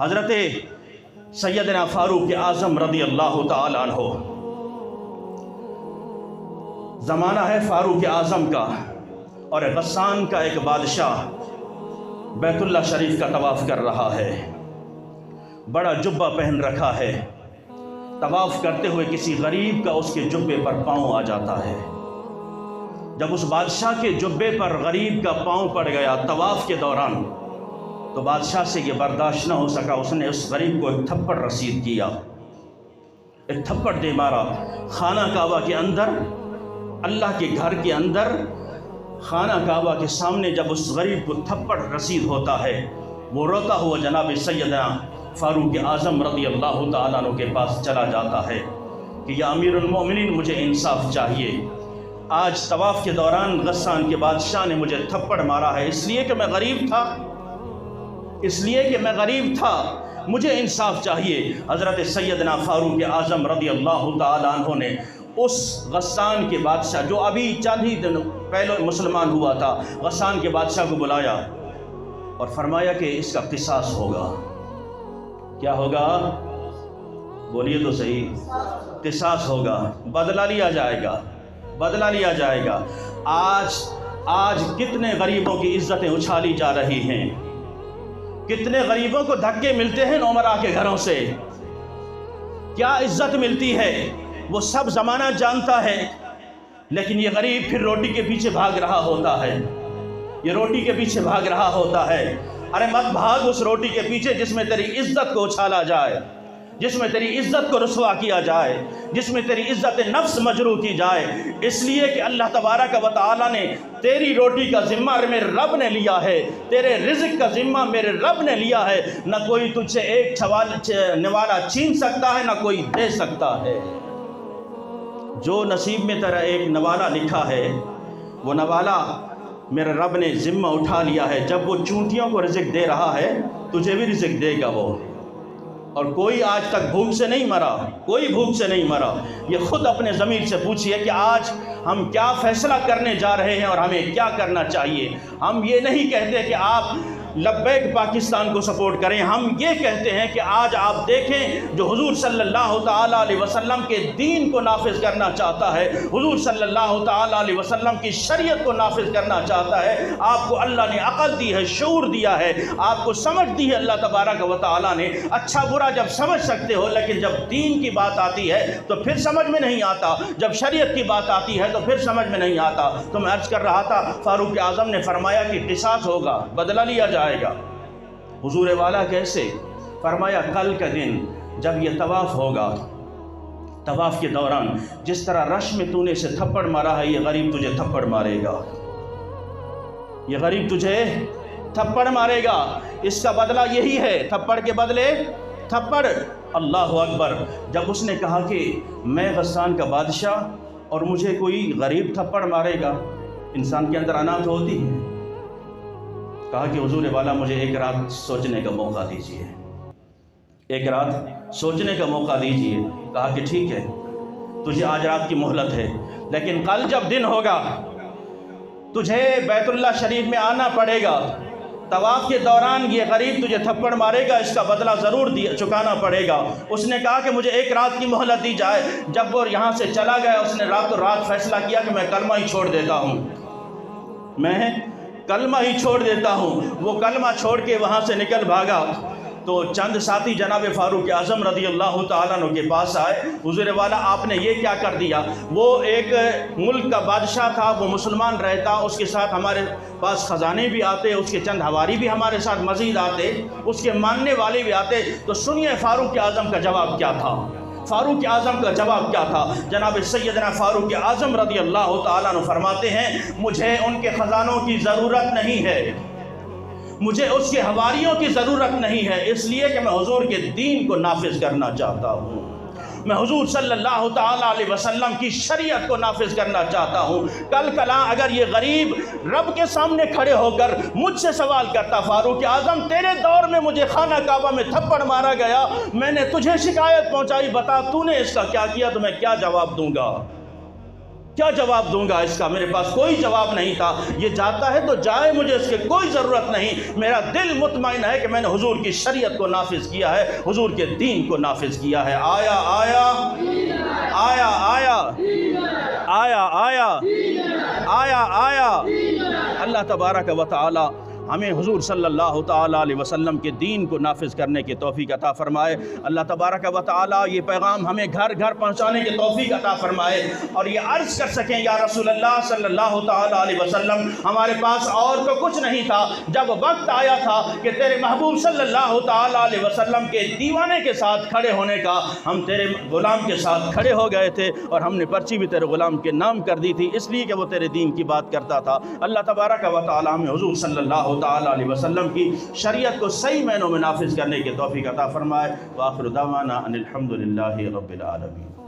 حضرت سیدنا فاروق اعظم رضی اللہ تعالی عنہ، زمانہ ہے فاروق اعظم کا، اور غسان کا ایک بادشاہ بیت اللہ شریف کا طواف کر رہا ہے، بڑا جبہ پہن رکھا ہے، طواف کرتے ہوئے کسی غریب کا اس کے جبے پر پاؤں آ جاتا ہے۔ جب اس بادشاہ کے جبے پر غریب کا پاؤں پڑ گیا طواف کے دوران، تو بادشاہ سے یہ برداشت نہ ہو سکا، اس نے اس غریب کو ایک تھپڑ رسید کیا، ایک تھپڑ دے مارا۔ خانہ کعبہ کے اندر، اللہ کے گھر کے اندر، خانہ کعبہ کے سامنے جب اس غریب کو تھپڑ رسید ہوتا ہے، وہ روتا ہوا جناب سیدنا فاروق اعظم رضی اللہ تعالیٰ عنہ کے پاس چلا جاتا ہے کہ یا امیر المومنین، مجھے انصاف چاہیے، آج طواف کے دوران غسان کے بادشاہ نے مجھے تھپڑ مارا ہے، اس لیے کہ میں غریب تھا، مجھے انصاف چاہیے۔ حضرت سیدنا فاروق اعظم رضی اللہ تعالیٰ عنہ نے اس غسان کے بادشاہ، جو ابھی چند ہی دن پہلے مسلمان ہوا تھا، غسان کے بادشاہ کو بلایا اور فرمایا کہ اس کا قصاص ہوگا۔ کیا ہوگا؟ بولیے تو صحیح، قصاص ہوگا، بدلہ لیا جائے گا۔ آج کتنے غریبوں کی عزتیں اچھالی جا رہی ہیں، کتنے غریبوں کو دھکے ملتے ہیں امراء کے گھروں سے، کیا عزت ملتی ہے وہ سب زمانہ جانتا ہے، لیکن یہ غریب پھر روٹی کے پیچھے بھاگ رہا ہوتا ہے۔ ارے مت بھاگ اس روٹی کے پیچھے جس میں تیری عزت کو اچھالا جائے، جس میں تیری عزت کو رسوا کیا جائے، جس میں تیری عزت نفس مجروح کی جائے، اس لیے کہ اللہ تبارک و تعالیٰ نے تیری روٹی کا ذمہ میرے رب نے لیا ہے، تیرے رزق کا ذمہ میرے رب نے لیا ہے، نہ کوئی تجھ سے ایک نوالا چھین سکتا ہے، نہ کوئی دے سکتا ہے۔ جو نصیب میں تیرا ایک نوالا لکھا ہے، وہ نوالا میرے رب نے ذمہ اٹھا لیا ہے، جب وہ چونٹیوں کو رزق دے رہا ہے تجھے بھی رزق دے گا وہ۔ اور کوئی آج تک بھوک سے نہیں مرا، یہ خود اپنے ضمیر سے پوچھئے کہ آج ہم کیا فیصلہ کرنے جا رہے ہیں اور ہمیں کیا کرنا چاہیے۔ ہم یہ نہیں کہتے کہ آپ لبیک پاکستان کو سپورٹ کریں، ہم یہ کہتے ہیں کہ آج آپ دیکھیں جو حضور صلی اللہ تعالیٰ علیہ وسلم کے دین کو نافذ کرنا چاہتا ہے، حضور صلی اللہ تعالیٰ علیہ وسلم کی شریعت کو نافذ کرنا چاہتا ہے، آپ کو اللہ نے عقل دی ہے، شعور دیا ہے، آپ کو سمجھ دی ہے اللہ تبارک و تعالیٰ نے۔ اچھا برا جب سمجھ سکتے ہو، لیکن جب دین کی بات آتی ہے تو پھر سمجھ میں نہیں آتا، جب شریعت کی بات آتی ہے تو پھر سمجھ میں نہیں آتا۔ تو میں عرض کر رہا تھا، فاروق اعظم نے فرمایا کہ قصاص ہوگا، بدلہ لیا جائے گا۔ حضور والا کیسے؟ فرمایا کل کا دن جب یہ طواف ہوگا، طواف کے دوران جس طرح رش میں تو نے اسے تھپڑ مارا ہے، یہ غریب تجھے تھپڑ مارے گا، اس کا بدلہ یہی ہے، تھپڑ کے بدلے تھپڑ۔ اللہ اکبر۔ جب اس نے کہا کہ میں غسان کا بادشاہ اور مجھے کوئی غریب تھپڑ مارے گا، انسان کے اندر انا تو ہوتی ہے، کہا کہ حضور والا مجھے ایک رات سوچنے کا موقع دیجیے، کہا کہ ٹھیک ہے، تجھے آج رات کی مہلت ہے، لیکن کل جب دن ہوگا تجھے بیت اللہ شریف میں آنا پڑے گا، طواف کے دوران یہ غریب تجھے تھپڑ مارے گا، اس کا بدلہ ضرور چکانا پڑے گا۔ اس نے کہا کہ مجھے ایک رات کی مہلت دی جائے۔ جب وہ یہاں سے چلا گیا، اس نے راتوں رات فیصلہ کیا کہ میں کلمہ ہی چھوڑ دیتا ہوں، وہ کلمہ چھوڑ کے وہاں سے نکل بھاگا۔ تو چند ساتھی جناب فاروق اعظم رضی اللہ تعالیٰ عنہ کے پاس آئے، حضور والا آپ نے یہ کیا کر دیا؟ وہ ایک ملک کا بادشاہ تھا، وہ مسلمان رہتا، اس کے ساتھ ہمارے پاس خزانے بھی آتے، اس کے چند ہواری بھی ہمارے ساتھ مزید آتے، اس کے ماننے والے بھی آتے۔ تو سنیے فاروق اعظم کا جواب کیا تھا۔ جناب سیدنا فاروق اعظم رضی اللہ تعالیٰ عنہ فرماتے ہیں، مجھے ان کے خزانوں کی ضرورت نہیں ہے، مجھے اس کے حواریوں کی ضرورت نہیں ہے، اس لیے کہ میں حضور کے دین کو نافذ کرنا چاہتا ہوں، میں حضور صلی اللہ تعالیٰ علیہ وسلم کی شریعت کو نافذ کرنا چاہتا ہوں۔ کل کلا اگر یہ غریب رب کے سامنے کھڑے ہو کر مجھ سے سوال کرتا، فاروق اعظم تیرے دور میں مجھے خانہ کعبہ میں تھپڑ مارا گیا، میں نے تجھے شکایت پہنچائی، بتا تو نے اس کا کیا کیا، تو میں کیا جواب دوں گا؟ کیا جواب دوں گا اس کا؟ میرے پاس کوئی جواب نہیں تھا. یہ جاتا ہے تو جائے، مجھے اس کی کوئی ضرورت نہیں. میرا دل مطمئن ہے کہ میں نے حضور کی شریعت کو نافذ کیا ہے، حضور کے دین کو نافذ کیا ہے. آیا آیا آیا آیا آیا آیا آیا آیا. اللہ تبارک و تعالی ہمیں حضور صلی اللہ تعالیٰ علیہ وسلم کے دین کو نافذ کرنے کی توفیق عطا فرمائے. اللہ تبارک و تعالیٰ یہ پیغام ہمیں گھر گھر پہنچانے کی توفیق عطا فرمائے، اور یہ عرض کر سکیں یا رسول اللہ صلی اللہ تعالیٰ علیہ وسلم ہمارے پاس اور تو کچھ نہیں تھا، جب وقت آیا تھا کہ تیرے محبوب صلی اللہ تعالیٰ علیہ وسلم کے دیوانے کے ساتھ کھڑے ہونے کا، ہم تیرے غلام کے ساتھ کھڑے ہو گئے تھے، اور ہم نے پرچی بھی تیرے غلام کے نام کر دی تھی، اس لیے کہ وہ تیرے دین کی بات کرتا تھا. اللہ تبارک و تعالیٰ ہمیں حضور صلی اللہ تعالیٰ علیہ وسلم کی شریعت کو صحیح معنوں میں نافذ کرنے کی توفیق عطا فرمائے. وآخر دعوانا ان الحمد للہ رب العالمین.